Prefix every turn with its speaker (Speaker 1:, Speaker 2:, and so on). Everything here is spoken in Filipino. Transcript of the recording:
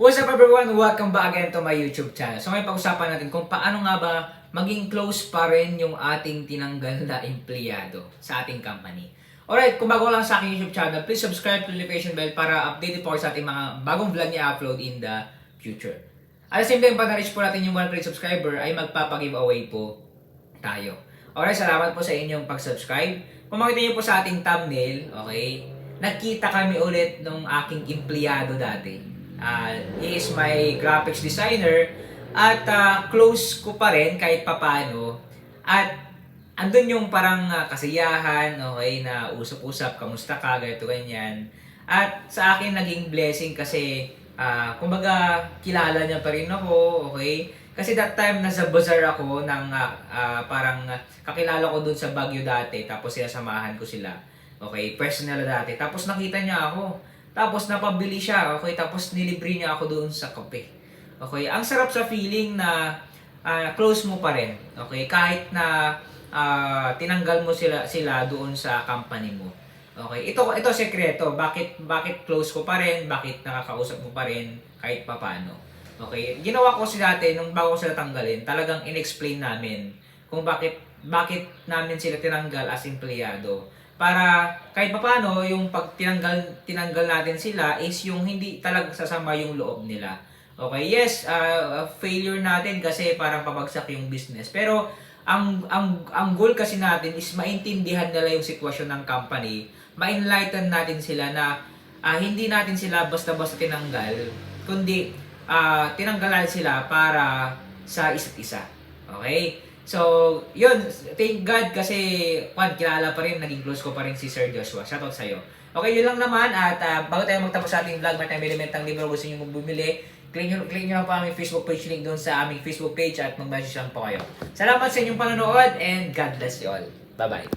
Speaker 1: What's up everyone? Welcome back again to my YouTube channel. So ngayon pag-usapan natin kung paano nga ba maging close pa rin yung ating tinanggal na empleyado sa ating company. Alright, kung bago lang sa aking YouTube channel, please subscribe to the notification bell para updated po sa ating mga bagong vlog na upload in the future. At the same time, pag na-reach po natin yung 100 subscriber, ay magpapag-giveaway po tayo. Alright, salamat po sa inyong pag-subscribe. Kung makita niyo po sa ating thumbnail, okay, nagkita kami ulit ng aking empleyado dati. He is my graphics designer at close ko pa rin kahit papano. At andun yung parang kasiyahan, okay, na usap-usap, kamusta ka, ganito, ganyan. At sa akin naging blessing kasi kumbaga kilala niya pa rin ako, okay. Kasi that time nasa bazaar ako ng parang kakilala ko dun sa Baguio dati, tapos sinasamahan ko sila. Okay, personal dati. Tapos nakita niya ako. Tapos napabili siya, okay? Tapos nilibre niya ako doon sa kape. Okay? Ang sarap sa feeling na close mo pa rin. Okay? Kahit na tinanggal mo sila doon sa company mo. Okay? Ito sekreto. Bakit close ko pa rin? Bakit nakakausap mo pa rin kahit papaano? Okay? Ginawa ko dati nung bago sila tanggalin, talagang inexplain namin kung bakit namin sila tinanggal as empleyado. Para kahit papaano yung pag tinanggal natin sila is yung hindi talaga sasama yung loob nila. Okay, yes, failure natin kasi parang pabagsak yung business. Pero ang goal kasi natin is maintindihan nila yung sitwasyon ng company, ma-enlighten natin sila na hindi natin sila basta-basta tinanggal, kundi tinanggalan sila para sa isa't isa. Okay? So, yun, thank God kasi kilala pa rin, naging close ko pa rin si Sir Joshua. Shoutout sa'yo. Okay, yun lang naman at bago tayo magtapos sa ating vlog, may tayong elementang libro gusto nyo bumili, click nyo lang po aming Facebook page, link doon sa aming Facebook page at mag-message lang po kayo. Salamat sa inyong panonood and God bless you all. Bye-bye.